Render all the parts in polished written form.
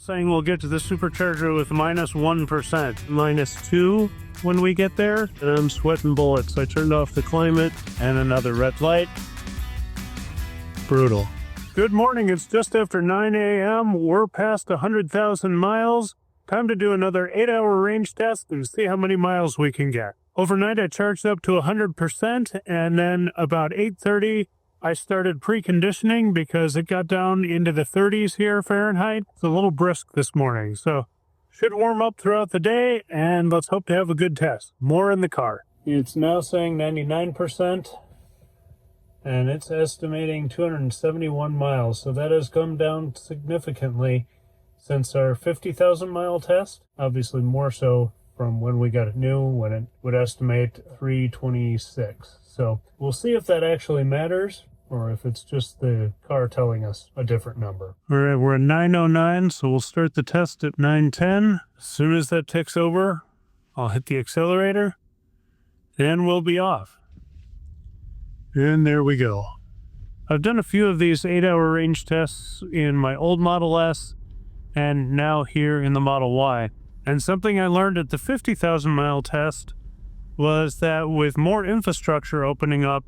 saying we'll get to the Supercharger with -1%, -2 when we get there, and I'm sweating bullets. I turned off the climate and another red light. Brutal. Good morning, it's just after 9 a.m. We're past 100,000 miles. Time to do another 8-hour range test and see how many miles we can get. Overnight I charged up to 100%, and then about 8:30 I started preconditioning because it got down into the 30s here Fahrenheit. It's a little brisk this morning, so should warm up throughout the day, and let's hope to have a good test. More in the car. It's now saying 99%, and it's estimating 271 miles, so that has come down significantly since our 50,000 mile test. Obviously more so from when we got it new, when it would estimate 326. So we'll see if that actually matters, or if it's just the car telling us a different number. All right, we're at 9:09, so we'll start the test at 9:10. As soon as that ticks over, I'll hit the accelerator, and we'll be off. And there we go. I've done a few of these 8-hour range tests in my old Model S, and now here in the Model Y. And something I learned at the 50,000 mile test was that with more infrastructure opening up,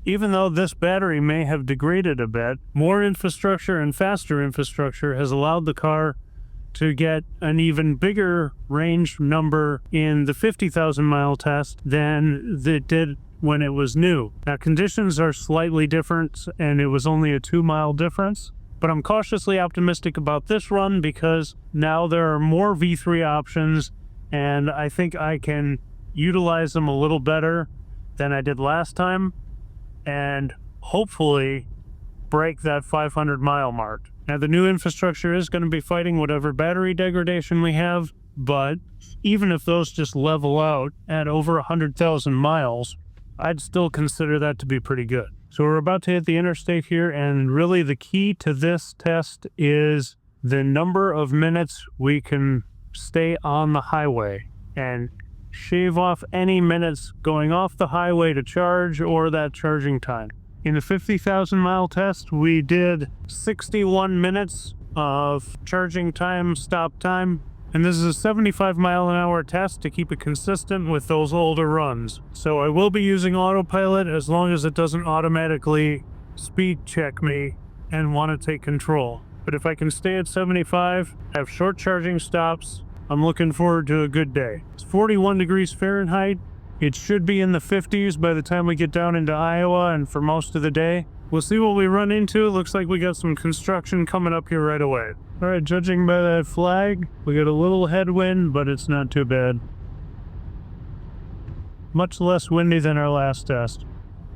even though this battery may have degraded a bit, more infrastructure and faster infrastructure has allowed the car to get an even bigger range number in the 50,000 mile test than it did when it was new. Now, conditions are slightly different, and it was only a 2-mile difference, but I'm cautiously optimistic about this run because now there are more V3 options, and I think I can utilize them a little better than I did last time, and hopefully break that 500-mile mark. Now, the new infrastructure is going to be fighting whatever battery degradation we have, but even if those just level out at over 100,000 miles, I'd still consider that to be pretty good. So we're about to hit the interstate here, and really the key to this test is the number of minutes we can stay on the highway and shave off any minutes going off the highway to charge or that charging time. In the 50,000 mile test, we did 61 minutes of charging time, stop time, and this is a 75 mile an hour test to keep it consistent with those older runs. So I will be using autopilot as long as it doesn't automatically speed check me and want to take control. But if I can stay at 75, have short charging stops, I'm looking forward to a good day. It's 41 degrees Fahrenheit. It should be in the 50s by the time we get down into Iowa and for most of the day. We'll see what we run into. It looks like we got some construction coming up here right away. All right, judging by that flag, we got a little headwind, but it's not too bad. Much less windy than our last test.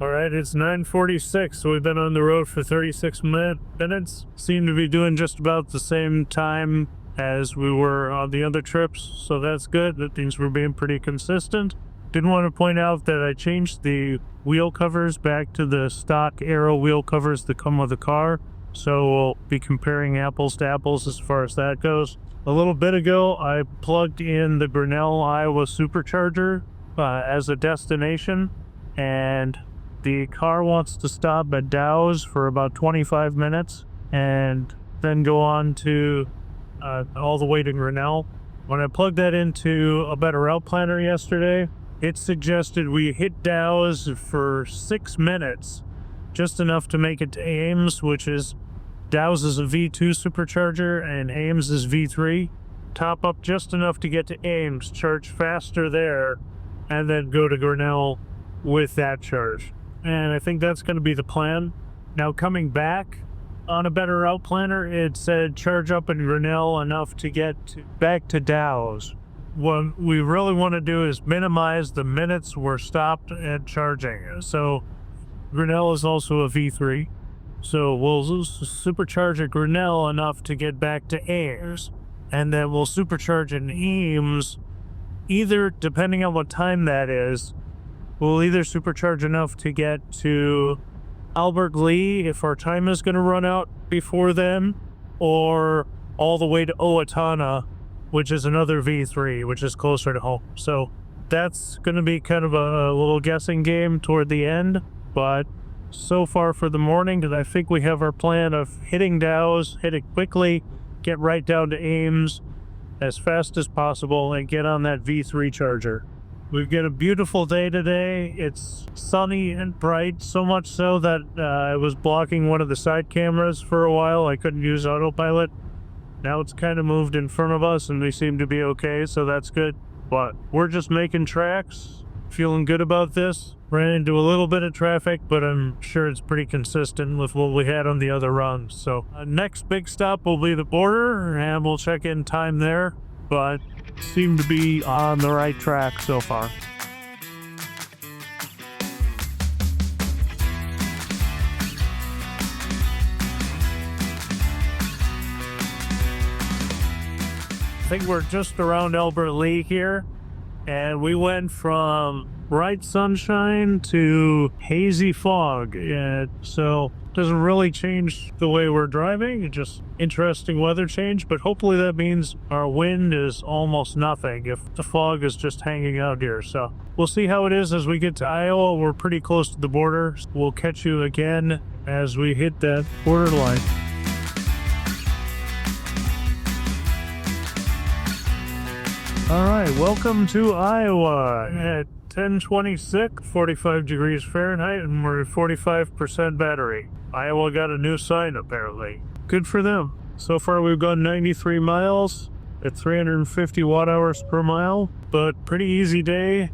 All right, it's 9:46, so we've been on the road for 36 minutes. Seem to be doing just about the same time as we were on the other trips, so that's good. That means we're being pretty consistent. Did want to point out that I changed the wheel covers back to the stock Aero wheel covers that come with the car, so we'll be comparing apples to apples as far as that goes. A little bit ago, I plugged in the Grinnell, Iowa Supercharger as a destination, and the car wants to stop at Dows for about 25 minutes and then go on to all the way to Grinnell. When I plugged that into a better route planner yesterday, it suggested we hit Dows for 6 minutes, just enough to make it to Ames, which is Dows is a V2 supercharger and Ames is V3. Top up just enough to get to Ames, charge faster there, and then go to Grinnell with that charge. And I think that's going to be the plan. Now, coming back on a better route planner, it said charge up in Grinnell enough to get back to Dows. What we really want to do is minimize the minutes we're stopped at charging. So Grinnell is also a V3. So we'll supercharge at Grinnell enough to get back to Ames. And then we'll supercharge in Ames, either, depending on what time that is, we'll either supercharge enough to get to Albert Lee if our time is going to run out before then, or all the way to Owatonna, which is another V3, which is closer to home. So that's going to be kind of a little guessing game toward the end, but so far for the morning, I think we have our plan of hitting Dows, hit it quickly, get right down to Ames as fast as possible and get on that V3 charger. We've got a beautiful day today. It's sunny and bright, so much so that I was blocking one of the side cameras for a while. I couldn't use autopilot. Now it's kind of moved in front of us and we seem to be okay, so that's good. But we're just making tracks, feeling good about this. Ran into a little bit of traffic, but I'm sure it's pretty consistent with what we had on the other runs. So next big stop will be the border, and we'll check in time there, but seem to be on the right track so far. I think we're just around Albert Lee here, and we went from bright sunshine to hazy fog, so it doesn't really change the way we're driving. It's just interesting weather change, but hopefully that means our wind is almost nothing if the fog is just hanging out here. So we'll see how it is as we get to Iowa. We're pretty close to the border. We'll catch you again as we hit that border line. All right, welcome to Iowa at 10:26, 45 degrees Fahrenheit, and we're at 45% battery. Iowa got a new sign, apparently. Good for them. So far, we've gone 93 miles at 350 watt-hours per mile, but pretty easy day.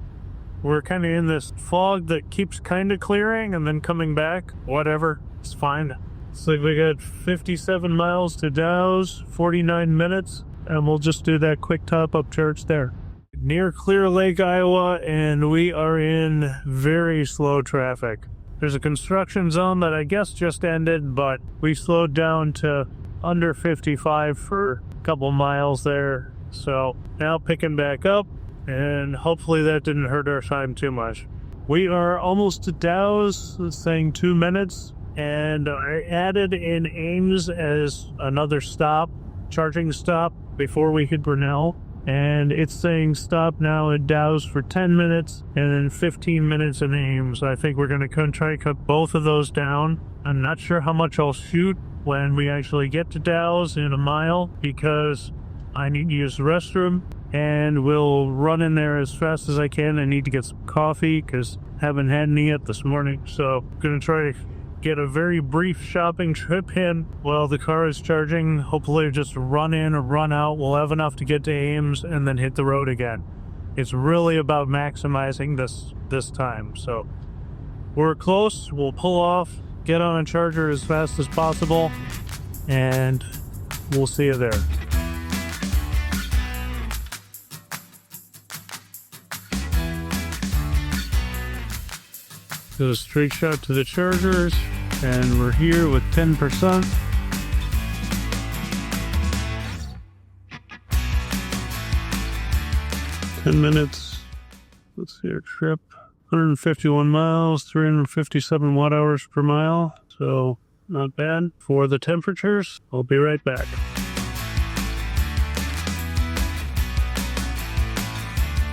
We're kind of in this fog that keeps kind of clearing and then coming back. Whatever, it's fine. So we got 57 miles to Dows, 49 minutes. And we'll just do that quick top-up charge there. Near Clear Lake, Iowa, and we are in very slow traffic. There's a construction zone that I guess just ended, but we slowed down to under 55 for a couple miles there. So now picking back up, and hopefully that didn't hurt our time too much. We are almost to Dows, it's saying 2 minutes, and I added in Ames as another stop, charging stop, before we hit Grinnell, and it's saying stop now at Dows for 10 minutes and then 15 minutes in Ames. I think we're going to try to cut both of those down. I'm not sure how much I'll shoot when we actually get to Dows in a mile because I need to use the restroom, and we'll run in there as fast as I can. I need to get some coffee because I haven't had any yet this morning, so I'm going to try to get a very brief shopping trip in while the car is charging. Hopefully just run in or run out. We'll have enough to get to Ames and then hit the road again. It's really about maximizing this time. So we're close. We'll pull off, get on a charger as fast as possible, and we'll see you there. Go a straight shot to the chargers, and we're here with 10%. Ten minutes. Let's see our trip. 151 miles, 357 watt-hours per mile. So not bad for the temperatures. I'll be right back.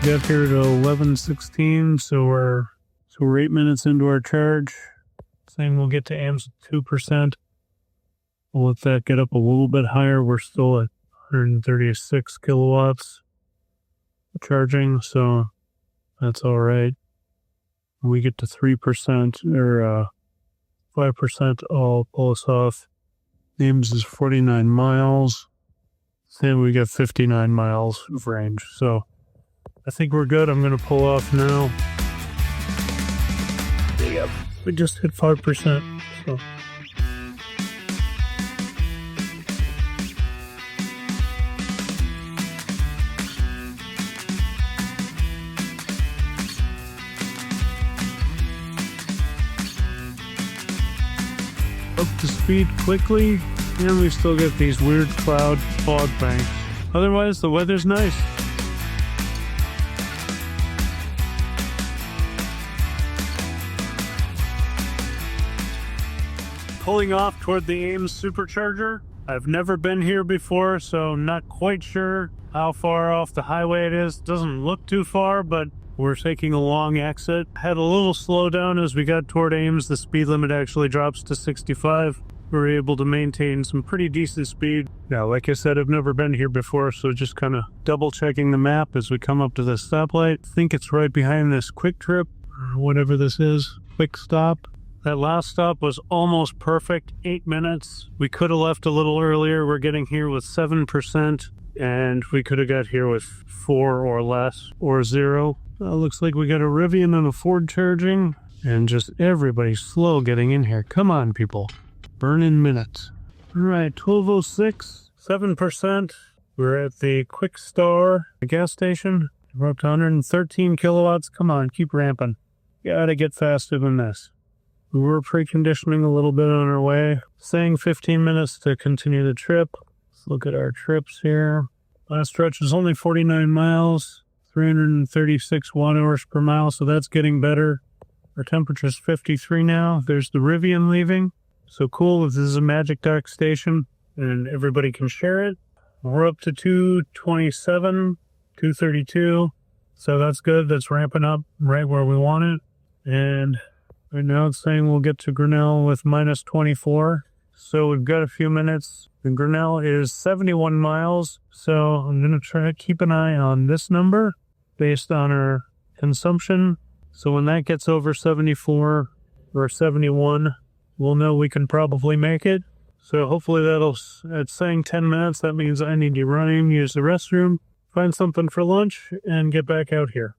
Got here to 11:16, so we're 8 minutes into our charge. Saying we'll get to Ames at 2%. We'll let that get up a little bit higher. We're still at 136 kilowatts charging, so that's all right. When we get to 3% or 5%, I'll pull us off. Ames is 49 miles. Then we got 59 miles of range. So I think we're good. I'm going to pull off now. Yep, we just hit 5%, so. Up to speed quickly, and we still get these weird cloud fog banks. Otherwise, the weather's nice. Pulling off toward the Ames Supercharger. I've never been here before, so not quite sure how far off the highway it is. Doesn't look too far, but we're taking a long exit. Had a little slowdown as we got toward Ames. The speed limit actually drops to 65. we're able to maintain some pretty decent speed. Now, like I said, I've never been here before, so just kind of double checking the map as we come up to this stoplight. I think it's right behind this quick trip, or whatever this is, quick stop. That last stop was almost perfect, 8 minutes. We could have left a little earlier. We're getting here with 7%, and we could have got here with 4 or less, or 0. Looks like we got a Rivian and a Ford charging, and just everybody slow getting in here. Come on, people. Burn in minutes. All right, 12:06, 7%. We're at the Quick Star gas station. We're up to 113 kilowatts. Come on, keep ramping. Gotta get faster than this. We were preconditioning a little bit on our way, saying 15 minutes to continue the trip. Let's look at our trips here. Last stretch is only 49 miles, 336 watt-hours per mile, so that's getting better. Our temperature's 53 now. There's the Rivian leaving. So cool, this is a Magic Dock station, and everybody can share it. We're up to 227, 232, so that's good. That's ramping up right where we want it. And right now it's saying we'll get to Grinnell with minus 24. So we've got a few minutes. And Grinnell is 71 miles. So I'm going to try to keep an eye on this number based on our consumption. So when that gets over 74 or 71, we'll know we can probably make it. So hopefully it's saying 10 minutes. That means I need to run in, use the restroom, find something for lunch, and get back out here.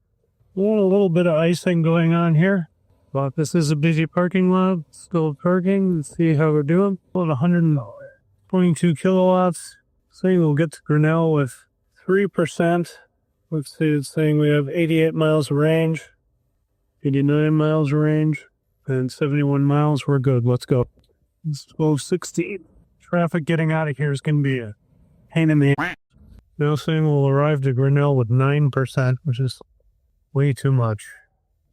A little bit of icing going on here. But this is a busy parking lot. Still parking. Let's see how we're doing. About 122 kilowatts. Saying we'll get to Grinnell with 3%. Let's see, it's saying we have 88 miles of range, 89 miles of range, and 71 miles. We're good. Let's go. It's 12:16. Traffic getting out of here is going to be a pain in the ass. Now saying we'll arrive to Grinnell with 9%, which is way too much.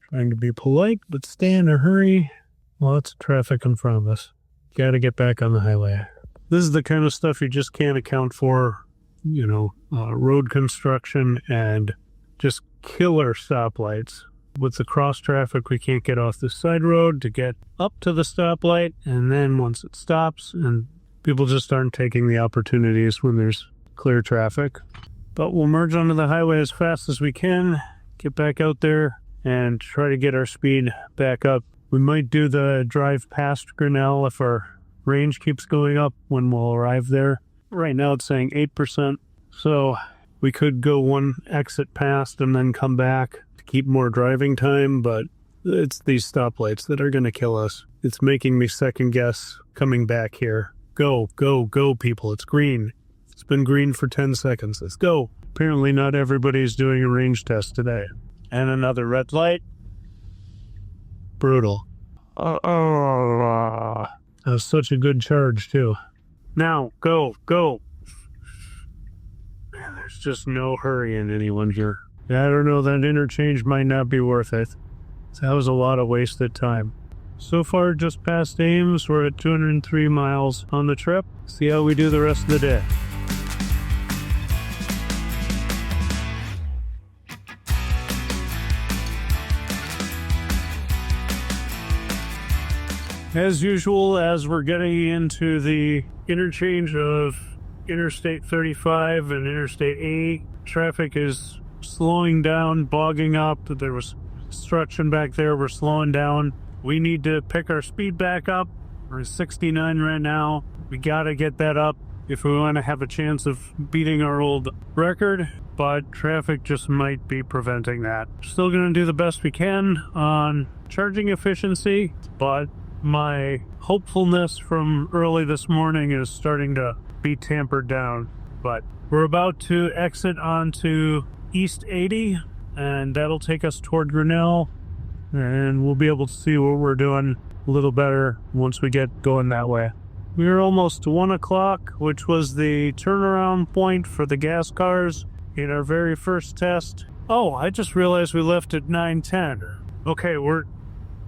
Trying to be polite, but stay in a hurry. Lots of traffic in front of us. Got to get back on the highway. This is the kind of stuff you just can't account for. Road construction and just killer stoplights. With the cross traffic, we can't get off the side road to get up to the stoplight. And then once it stops, and people just aren't taking the opportunities when there's clear traffic. But we'll merge onto the highway as fast as we can, get back out there, and try to get our speed back up. We might do the drive past Grinnell if our range keeps going up when we'll arrive there. Right now it's saying 8%, so we could go one exit past and then come back to keep more driving time, but it's these stoplights that are going to kill us. It's making me second guess coming back here. Go, go, go, people. It's green. It's been green for 10 seconds. Let's go. Apparently not everybody's doing a range test today. And another red light. Brutal. That was such a good charge, too. Now, go, go. Man, there's just no hurry in anyone here. I don't know, that interchange might not be worth it. That was a lot of wasted time. So far, just past Ames, we're at 203 miles on the trip. See how we do the rest of the day. As usual, as we're getting into the interchange of Interstate 35 and Interstate 80, traffic is slowing down, bogging up. There was construction back there. We're slowing down. We need to pick our speed back up. We're at 69 right now. We got to get that up if we want to have a chance of beating our old record, but traffic just might be preventing that. Still going to do the best we can on charging efficiency, but my hopefulness from early this morning is starting to be tampered down. But we're about to exit onto East 80, and that'll take us toward Grinnell, and we'll be able to see what we're doing a little better once we get going that way. We're almost to 1 o'clock, which was the turnaround point for the gas cars in our very first test. Oh, I just realized we left at 9:10. Okay, we're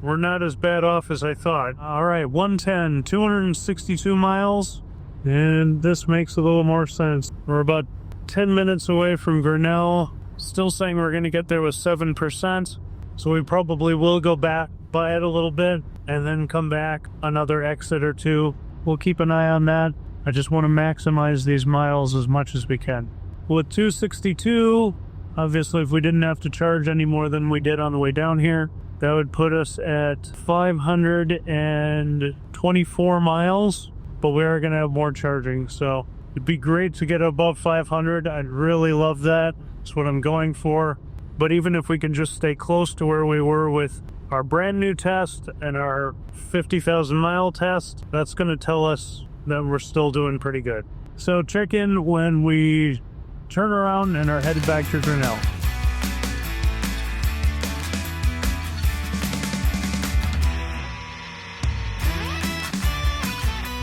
not as bad off as I thought. All right, 110, 262 miles, and this makes a little more sense. We're about 10 minutes away from Grinnell, still saying we're going to get there with 7%, so we probably will go back by it a little bit and then come back another exit or two. we'll keep an eye on that. I just want to maximize these miles as much as we can. With 262, obviously if we didn't have to charge any more than we did on the way down here, that would put us at 524 miles, but we are going to have more charging, so it'd be great to get above 500. I'd really love that. That's what I'm going for. But even if we can just stay close to where we were with our brand new test and our 50,000 mile test, that's going to tell us that we're still doing pretty good. So check in when we turn around and are headed back to Grinnell.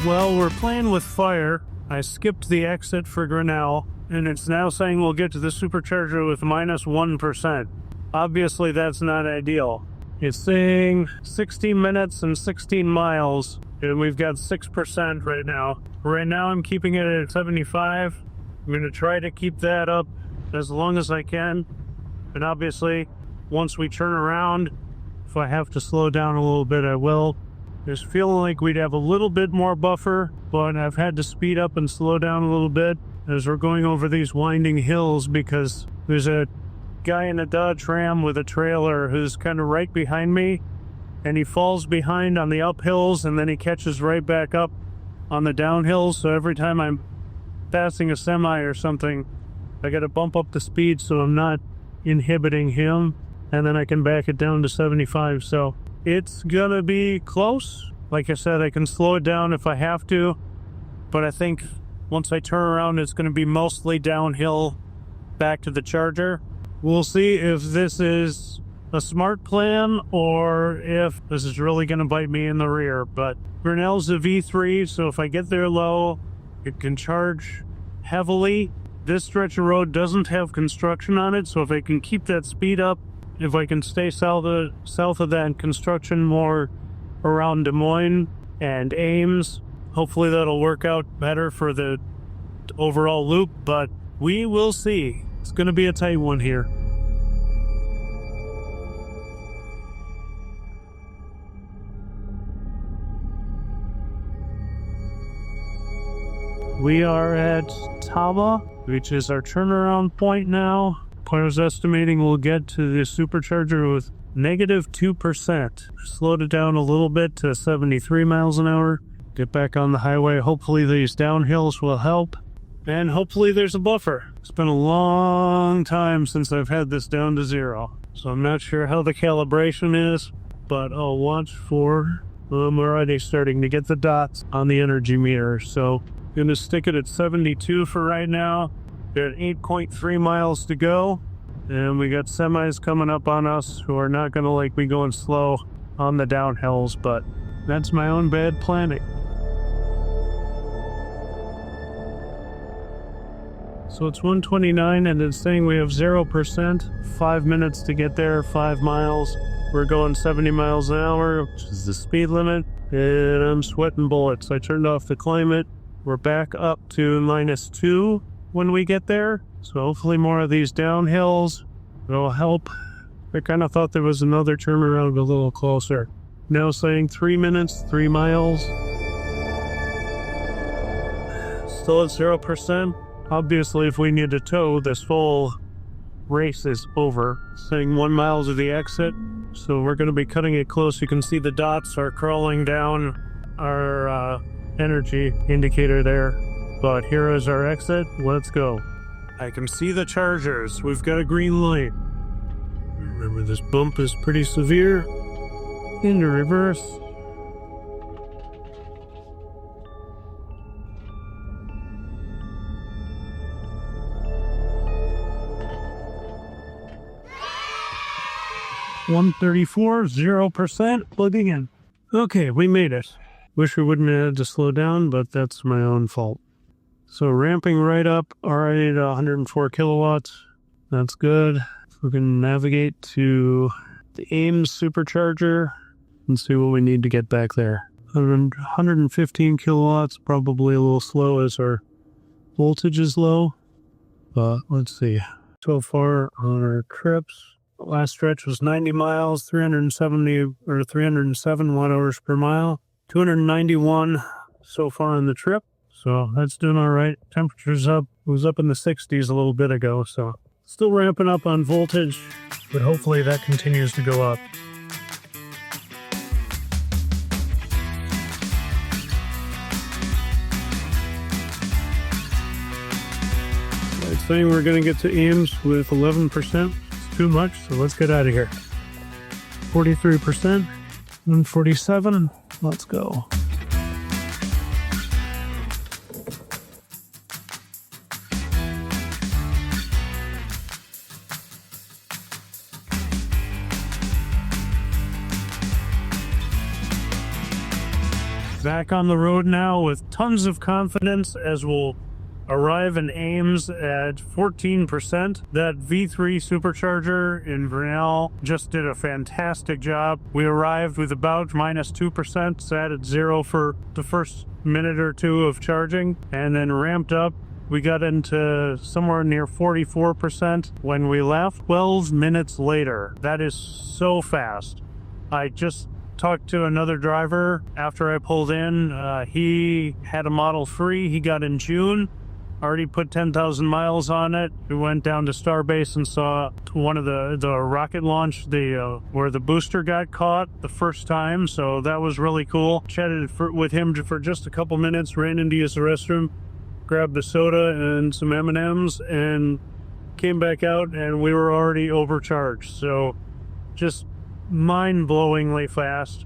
Well, we're playing with fire. I skipped the exit for Grinnell, and it's now saying we'll get to the Supercharger with minus 1%. Obviously, that's not ideal. It's saying 16 minutes and 16 miles, and we've got 6% right now. Right now, I'm keeping it at 75. I'm going to try to keep that up as long as I can. And obviously, once we turn around, if I have to slow down a little bit, I will. Just feeling like we'd have a little bit more buffer, but I've had to speed up and slow down a little bit as we're going over these winding hills because there's a guy in a Dodge Ram with a trailer who's kind of right behind me, and he falls behind on the uphills and then he catches right back up on the downhills. So every time I'm passing a semi or something, I got to bump up the speed so I'm not inhibiting him, and then I can back it down to 75. So it's gonna be close. Like I said, I can slow it down if I have to, but I think once I turn around, it's gonna be mostly downhill back to the charger. We'll see if this is a smart plan or if this is really gonna bite me in the rear. But Grinnell's a V3, so if I get there low, it can charge heavily. This stretch of road doesn't have construction on it, so if I can keep that speed up, if I can stay south of that construction more around Des Moines and Ames, hopefully that'll work out better for the overall loop, but we will see. It's going to be a tight one here. We are at Taba, which is our turnaround point now. I was estimating we'll get to the Supercharger with negative 2%. Slowed it down a little bit to 73 miles an hour. Get back on the highway. Hopefully these downhills will help. And hopefully there's a buffer. It's been a long time since I've had this down to 0. So I'm not sure how the calibration is, but I'll watch for... I'm already starting to get the dots on the energy meter. So I'm going to stick it at 72 for right now. We're at 8.3 miles to go, and we got semis coming up on us who are not going to like me going slow on the downhills, but that's my own bad planning. So it's 1:29, and it's saying we have 0%, 5 minutes to get there, 5 miles. We're going 70 miles an hour, which is the speed limit, and I'm sweating bullets. I turned off the climate. We're back up to -2. When we get there, so hopefully more of these downhills will help. I kind of thought there was another turnaround a little closer. Now saying 3 minutes, 3 miles. Still at 0%. Obviously, if we need to tow, this whole race is over. Saying 1 mile to the exit, so we're going to be cutting it close. You can see the dots are crawling down our energy indicator there. But here is our exit. Let's go. I can see the chargers. We've got a green light. Remember, this bump is pretty severe. Into reverse. $134, 0%, plugging in. Okay, we made it. Wish we wouldn't have had to slow down, but that's my own fault. So ramping right up, already to 104 kilowatts. That's good. We can navigate to the Ames Supercharger and see what we need to get back there. 115 kilowatts, probably a little slow as our voltage is low. But let's see. So far on our trips, the last stretch was 90 miles, 370 or 307 watt hours per mile. 291 so far on the trip. So that's doing all right. Temperature's up. It was up in the 60s a little bit ago, so still ramping up on voltage, but hopefully that continues to go up. It's saying we're going to get to Ames with 11%. It's too much, so let's get out of here. 43%, 147. Let's go. Back on the road now with tons of confidence as we'll arrive in Ames at 14%. That V3 Supercharger in Grinnell just did a fantastic job. We arrived with about -2%, sat at 0 for the first minute or two of charging, and then ramped up. We got into somewhere near 44% when we left. 12 minutes later. That is so fast. I just talked to another driver after I pulled in. He had a Model 3. He got in June. Already put 10,000 miles on it. We went down to Starbase and saw one of the rocket launch, where the booster got caught the first time. So that was really cool. Chatted with him for just a couple minutes. Ran in to use the restroom, grabbed a soda and some M&Ms, and came back out, and we were already overcharged. So just mind-blowingly fast.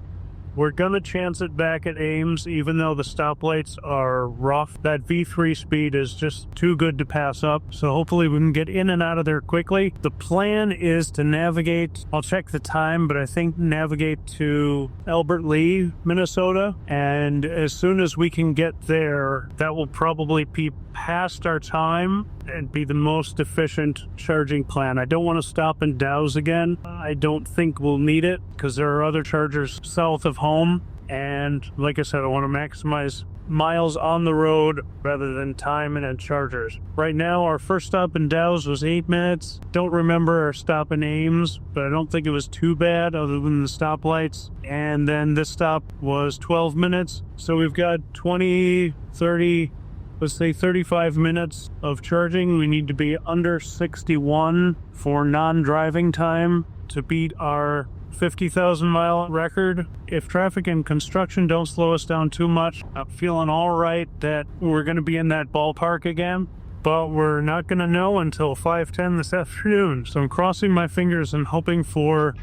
We're gonna chance it back at Ames, even though the stoplights are rough. That V3 speed is just too good to pass up, so hopefully we can get in and out of there quickly. The plan is to navigate, I'll check the time, but I think navigate to Albert Lea, Minnesota, and as soon as we can get there, that will probably be past our time and be the most efficient charging plan. I don't want to stop in Dows again. I don't think we'll need it because there are other chargers south of home, and like I said, I want to maximize miles on the road rather than time in at chargers. Right now our first stop in Dows was 8 minutes. Don't remember our stop in Ames, but I don't think it was too bad other than the stoplights. And then this stop was 12 minutes, so we've got 20, 30, let's say 35 minutes of charging. We need to be under 61 for non-driving time to beat our 50,000 mile record. If traffic and construction don't slow us down too much, I'm feeling all right that we're going to be in that ballpark again, but we're not going to know until 5:10 this afternoon. So I'm crossing my fingers and hoping for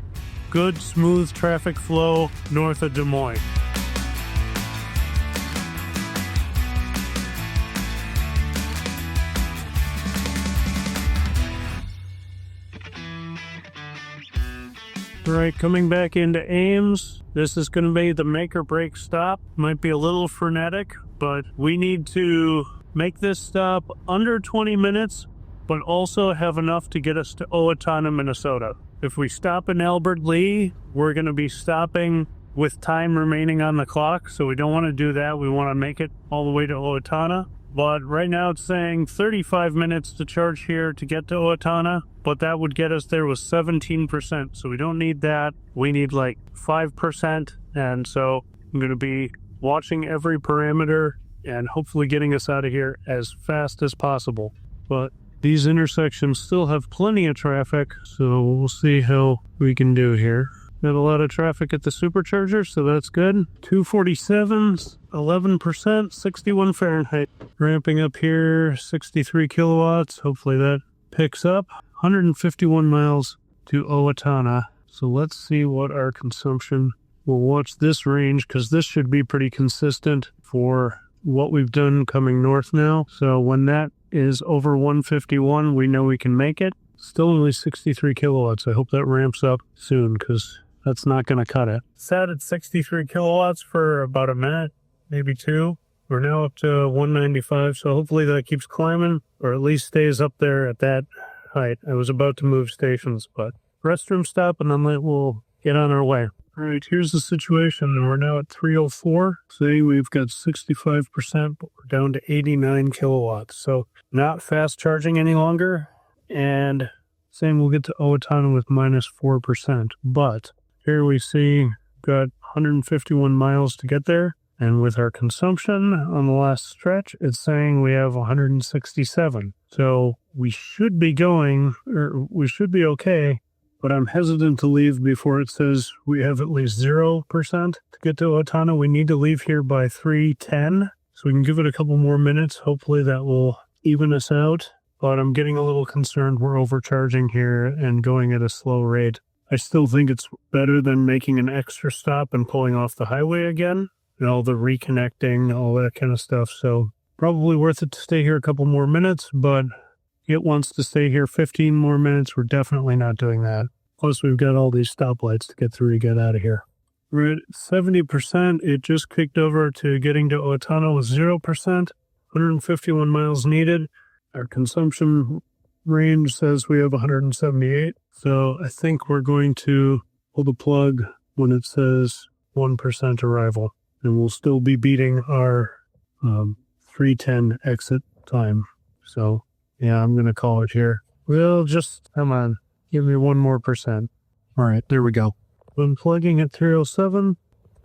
good, smooth traffic flow north of Des Moines. All right, coming back into Ames. This is going to be the make or break stop. Might be a little frenetic, but we need to make this stop under 20 minutes, but also have enough to get us to Owatonna, Minnesota. If we stop in Albert Lea, we're going to be stopping with time remaining on the clock, so we don't want to do that. We want to make it all the way to Owatonna. But right now it's saying 35 minutes to charge here to get to Owatonna, but that would get us there with 17%, so we don't need that. We need like 5%, and so I'm going to be watching every parameter and hopefully getting us out of here as fast as possible. But these intersections still have plenty of traffic, so we'll see how we can do here. Got a lot of traffic at the Supercharger, so that's good. 247s, 11%, 61 Fahrenheit. Ramping up here, 63 kilowatts. Hopefully that picks up. 151 miles to Owatonna. So let's see what our consumption. We'll watch this range because this should be pretty consistent for what we've done coming north now. So when that is over 151, we know we can make it. Still only 63 kilowatts. I hope that ramps up soon because that's not going to cut it. Sat at 63 kilowatts for about a minute, maybe two. We're now up to 195, so hopefully that keeps climbing, or at least stays up there at that height. I was about to move stations, but restroom stop, and then we'll get on our way. All right, here's the situation. We're now at 304. See, we've got 65%, but we're down to 89 kilowatts. So not fast charging any longer, and saying we'll get to Owatonna with -4%, but here we see we've got 151 miles to get there. And with our consumption on the last stretch, it's saying we have 167. So we should be going, or we should be okay, but I'm hesitant to leave before it says we have at least 0% to get to Owatonna. We need to leave here by 3:10, so we can give it a couple more minutes. Hopefully that will even us out, but I'm getting a little concerned we're overcharging here and going at a slow rate. I still think it's better than making an extra stop and pulling off the highway again, and all the reconnecting, all that kind of stuff. So probably worth it to stay here a couple more minutes, but it wants to stay here 15 more minutes. We're definitely not doing that. Plus, we've got all these stoplights to get through to get out of here. We're at 70%. It just kicked over to getting to Owatonna with 0%. 151 miles needed. Our consumption range says we have 178. So I think we're going to pull the plug when it says 1% arrival. And we'll still be beating our 3:10 exit time. So yeah, I'm going to call it here. We'll just, come on, give me 1 more percent. All right, there we go. When plugging at 307,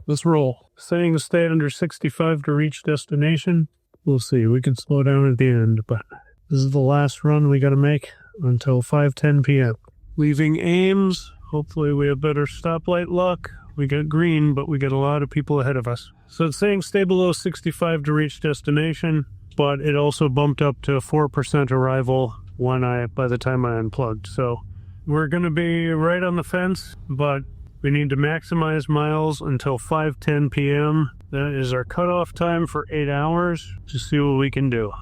let's roll. Saying to stay under 65 to reach destination. We'll see. We can slow down at the end, but this is the last run we got to make until 5:10 p.m. Leaving Ames. Hopefully we have better stoplight luck. We got green, but we got a lot of people ahead of us. So it's saying stay below 65 to reach destination, but it also bumped up to 4% arrival by the time I unplugged. So we're going to be right on the fence, but we need to maximize miles until 5:10 p.m. That is our cutoff time for 8 hours to see what we can do.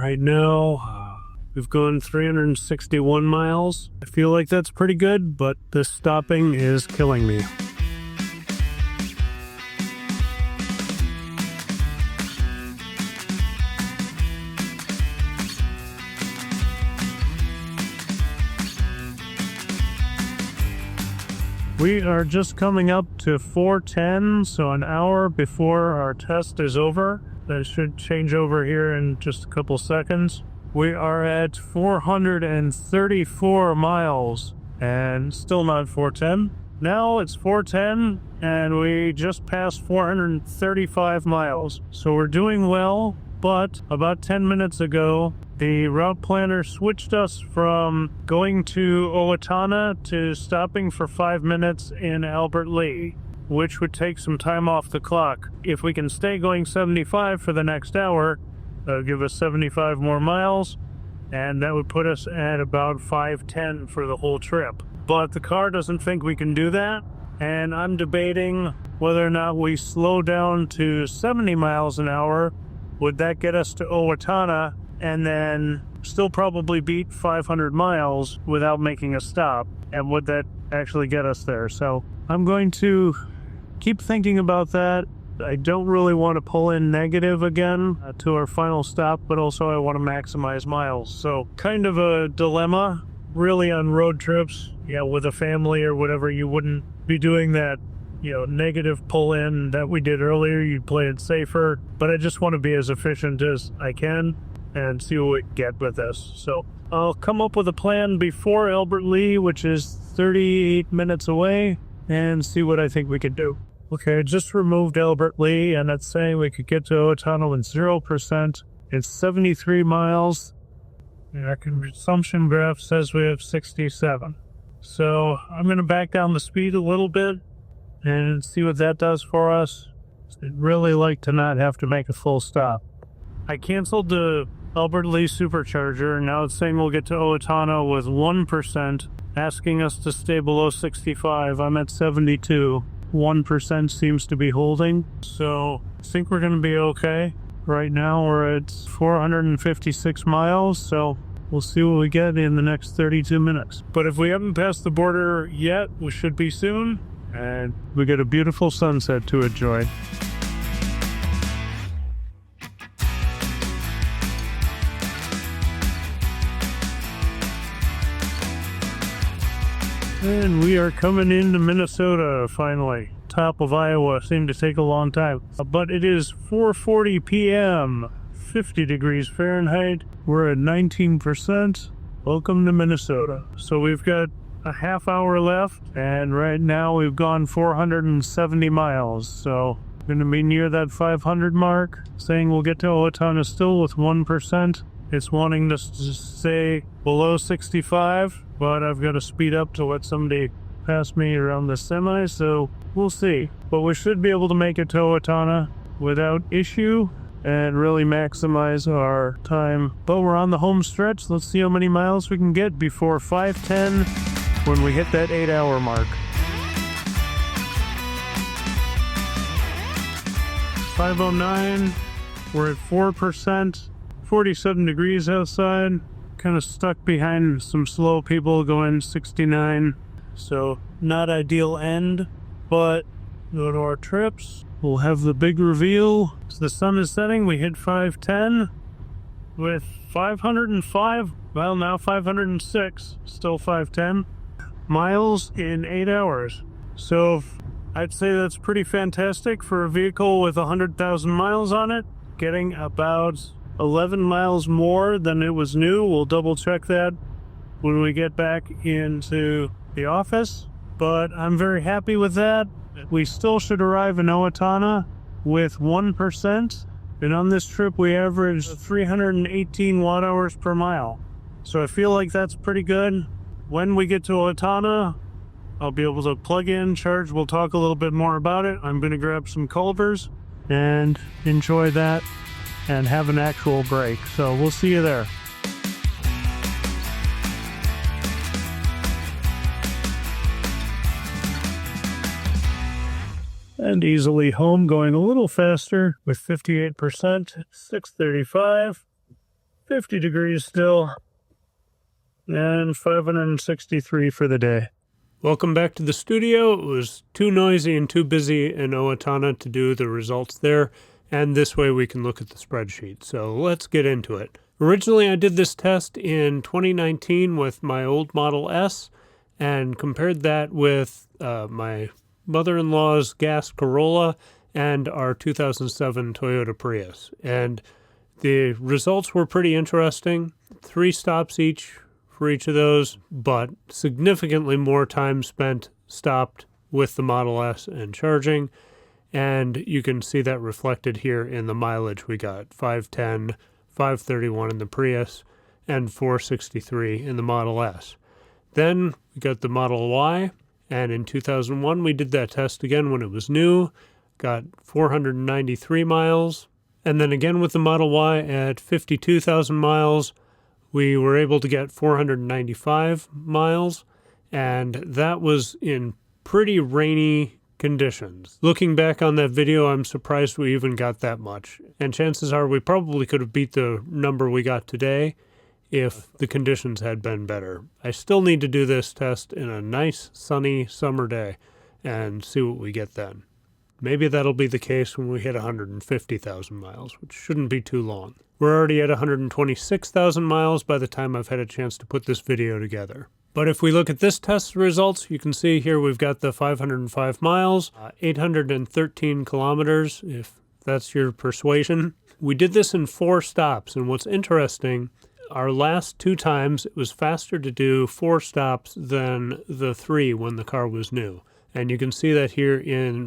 Right now, we've gone 361 miles. I feel like that's pretty good, but this stopping is killing me. We are just coming up to 4:10, so an hour before our test is over. That should change over here in just a couple seconds. We are at 434 miles and still not 4:10. Now it's 4:10 and we just passed 435 miles. So we're doing well, but about 10 minutes ago, the route planner switched us from going to Owatonna to stopping for 5 minutes in Albert Lea, which would take some time off the clock. If we can stay going 75 for the next hour, that'll give us 75 more miles, and that would put us at about 5:10 for the whole trip. But the car doesn't think we can do that, and I'm debating whether or not we slow down to 70 miles an hour. Would that get us to Owatonna and then still probably beat 500 miles without making a stop? And would that actually get us there? So I'm going to keep thinking about that. I don't really want to pull in negative again to our final stop, but also I want to maximize miles. So kind of a dilemma, really, on road trips. Yeah, with a family or whatever, you wouldn't be doing that, negative pull in that we did earlier. You'd play it safer, but I just want to be as efficient as I can and see what we get with this. So I'll come up with a plan before Albert Lea, which is 38 minutes away, and see what I think we could do. Okay, I just removed Albert Lea, and it's saying we could get to Owatonna with 0%. It's 73 miles. Our consumption graph says we have 67. So I'm going to back down the speed a little bit and see what that does for us. I'd really like to not have to make a full stop. I canceled the Albert Lea Supercharger, and now it's saying we'll get to Owatonna with 1%, asking us to stay below 65. I'm at 72. 1% seems to be holding, so I think we're going to be okay. Right now we're at 456 miles, so we'll see what we get in the next 32 minutes. But if we haven't passed the border yet, we should be soon, and we get a beautiful sunset to enjoy. And we are coming into Minnesota, finally. Top of Iowa. Seemed to take a long time. But it is 4:40 p.m., 50 degrees Fahrenheit. We're at 19%. Welcome to Minnesota. So we've got a half hour left, and right now we've gone 470 miles. So Going to be near that 500 mark, saying we'll get to Owatonna still with 1%. It's wanting to stay below 65, but I've got to speed up to let somebody pass me around the semi, so we'll see. But we should be able to make it to Owatonna without issue and really maximize our time. But we're on the home stretch. Let's see how many miles we can get before 5:10 when we hit that 8-hour mark. 5:09, we're at 4%, 47 degrees outside, kind of stuck behind some slow people going 69, so not ideal end, but go to our trips. We'll have the big reveal. As the sun is setting, we hit 5:10 with 505, well now 506, still 510 miles in 8 hours. So I'd say that's pretty fantastic for a vehicle with 100,000 miles on it. Getting about 11 miles more than it was new. We'll double check that when we get back into the office. But I'm very happy with that. We still should arrive in Owatonna with 1%. And on this trip, we averaged 318 watt hours per mile. So I feel like that's pretty good. When we get to Owatonna, I'll be able to plug in, charge. We'll talk a little bit more about it. I'm going to grab some Culvers and enjoy that and have an actual break. So we'll see you there. And easily home, going a little faster with 58%, 635, 50 degrees still, and 563 for the day. Welcome back to the studio. It was too noisy and too busy in Owatonna to do the results there, and this way we can look at the spreadsheet. So let's get into it. Originally, I did this test in 2019 with my old Model S and compared that with my mother-in-law's gas Corolla and our 2007 Toyota Prius. And the results were pretty interesting. 3 stops each for each of those, but significantly more time spent stopped with the Model S and charging. And you can see that reflected here in the mileage we got. 510, 531 in the Prius, and 463 in the Model S. Then we got the Model Y, and in 2001 we did that test again when it was new, got 493 miles. And then again with the Model Y at 52,000 miles, we were able to get 495 miles, and that was in pretty rainy conditions. Looking back on that video, I'm surprised we even got that much. And chances are we probably could have beat the number we got today if the conditions had been better. I still need to do this test in a nice sunny summer day and see what we get then. Maybe that'll be the case when we hit 150,000 miles, which shouldn't be too long. We're already at 126,000 miles by the time I've had a chance to put this video together. But if we look at this test results, you can see here we've got the 505 miles, 813 kilometers, if that's your persuasion. We did this in 4 stops, and what's interesting, our last 2 times it was faster to do 4 stops than the 3 when the car was new. And you can see that here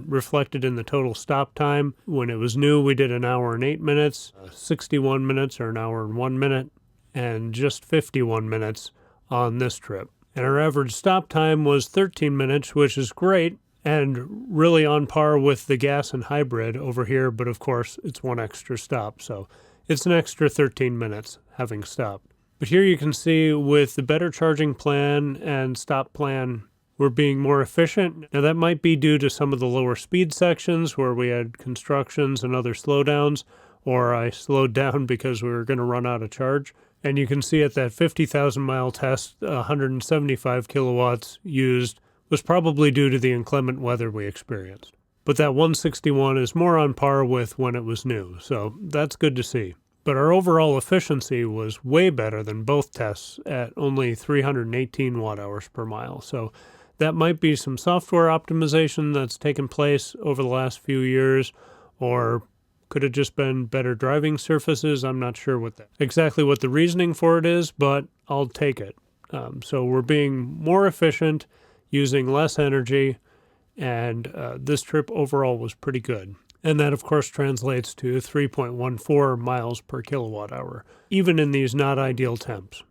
reflected in the total stop time. When it was new, we did 1 hour and 8 minutes, 61 minutes or 1 hour and 1 minute, and just 51 minutes on this trip. And our average stop time was 13 minutes, which is great and really on par with the gas and hybrid over here. But of course, it's 1 extra stop. So it's an extra 13 minutes having stopped. But here you can see with the better charging plan and stop plan, we're being more efficient. Now that might be due to some of the lower speed sections where we had constructions and other slowdowns, or I slowed down because we were going to run out of charge. And you can see at that 50,000 mile test, 175 kilowatts used was probably due to the inclement weather we experienced. But that 161 is more on par with when it was new, so that's good to see. But our overall efficiency was way better than both tests at only 318 watt hours per mile. So that might be some software optimization that's taken place over the last few years, or could have just been better driving surfaces. I'm not sure exactly what the reasoning for it is, but I'll take it. So we're being more efficient, using less energy, and this trip overall was pretty good. And that, of course, translates to 3.14 miles per kilowatt hour, even in these not ideal temps.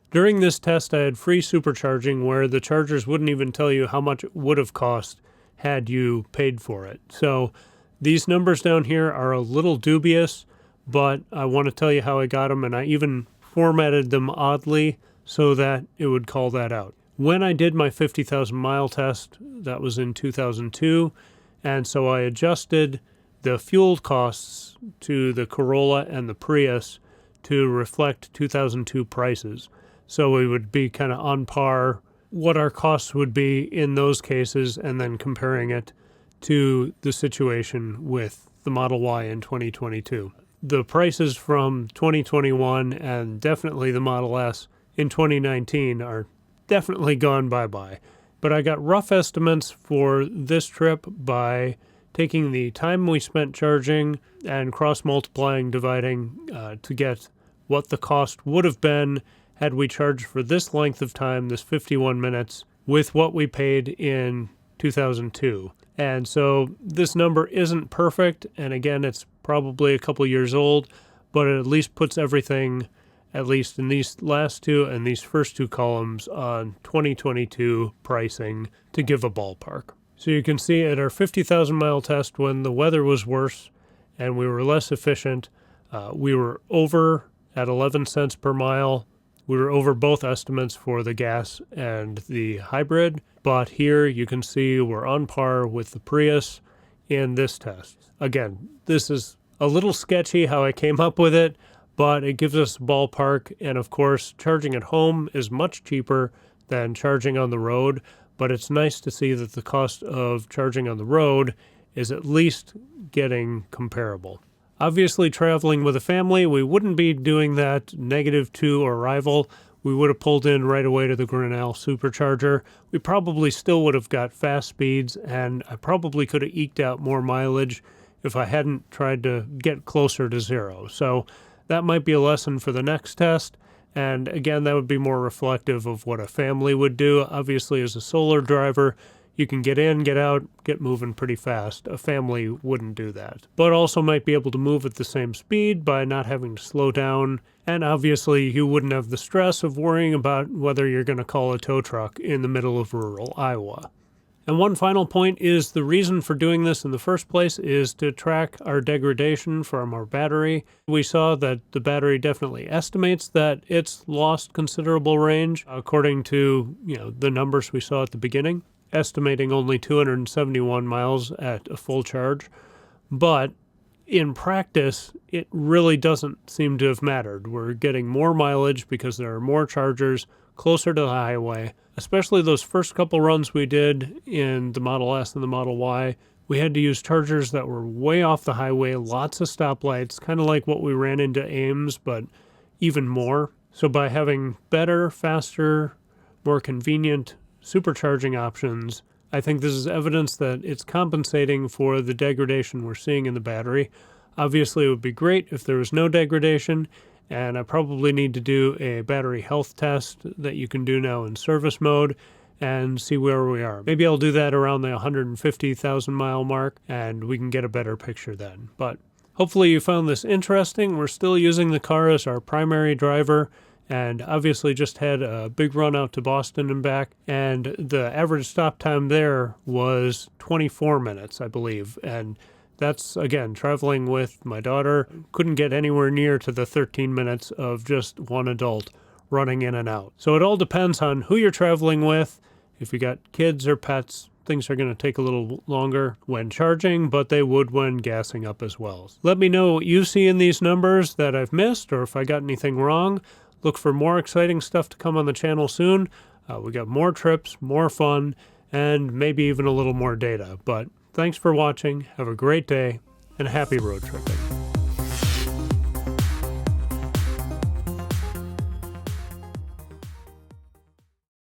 During this test, I had free supercharging where the chargers wouldn't even tell you how much it would have cost had you paid for it. So these numbers down here are a little dubious, but I want to tell you how I got them, and I even formatted them oddly so that it would call that out. When I did my 50,000 mile test, that was in 2002, and so I adjusted the fuel costs to the Corolla and the Prius to reflect 2002 prices. So we would be kind of on par what our costs would be in those cases, and then comparing it to the situation with the Model Y in 2022. The prices from 2021 and definitely the Model S in 2019 are definitely gone bye-bye. But I got rough estimates for this trip by taking the time we spent charging and cross-multiplying, dividing to get what the cost would have been had we charged for this length of time, this 51 minutes, with what we paid in 2002. And so this number isn't perfect, and again, it's probably a couple years old, but it at least puts everything, at least in these last two and these first two columns, on 2022 pricing to give a ballpark. So you can see at our 50,000 mile test, when the weather was worse and we were less efficient, we were over at 11 cents per mile. We were over both estimates for the gas and the hybrid, but here you can see we're on par with the Prius in this test. Again, this is a little sketchy how I came up with it, but it gives us a ballpark, and of course, charging at home is much cheaper than charging on the road, but it's nice to see that the cost of charging on the road is at least getting comparable. Obviously, traveling with a family, we wouldn't be doing that -2 arrival. We would have pulled in right away to the Grinnell Supercharger. We probably still would have got fast speeds, and I probably could have eked out more mileage if I hadn't tried to get closer to zero. So that might be a lesson for the next test. And again, that would be more reflective of what a family would do. Obviously, as a solo driver, you can get in, get out, get moving pretty fast. A family wouldn't do that. But also might be able to move at the same speed by not having to slow down. And obviously, you wouldn't have the stress of worrying about whether you're going to call a tow truck in the middle of rural Iowa. And one final point is the reason for doing this in the first place is to track our degradation from our battery. We saw that the battery definitely estimates that it's lost considerable range according to, the numbers we saw at the beginning, estimating only 271 miles at a full charge. But in practice, it really doesn't seem to have mattered. We're getting more mileage because there are more chargers closer to the highway, especially those first couple runs we did in the Model S and the Model Y. We had to use chargers that were way off the highway, lots of stoplights, kind of like what we ran into Ames, but even more. So by having better, faster, more convenient supercharging options, I think this is evidence that it's compensating for the degradation we're seeing in the battery. Obviously, it would be great if there was no degradation, and I probably need to do a battery health test that you can do now in service mode and see where we are. Maybe I'll do that around the 150,000 mile mark, and we can get a better picture then. But hopefully you found this interesting. We're still using the car as our primary driver, and obviously just had a big run out to Boston and back, and the average stop time there was 24 minutes, I believe. And that's, again, traveling with my daughter. Couldn't get anywhere near to the 13 minutes of just one adult running in and out. So it all depends on who you're traveling with. If you got kids or pets, things are going to take a little longer when charging, but they would when gassing up as well. Let me know what you see in these numbers that I've missed, or if I got anything wrong. Look for more exciting stuff to come on the channel soon. We got more trips, more fun, and maybe even a little more data. But thanks for watching. Have a great day, and happy road tripping.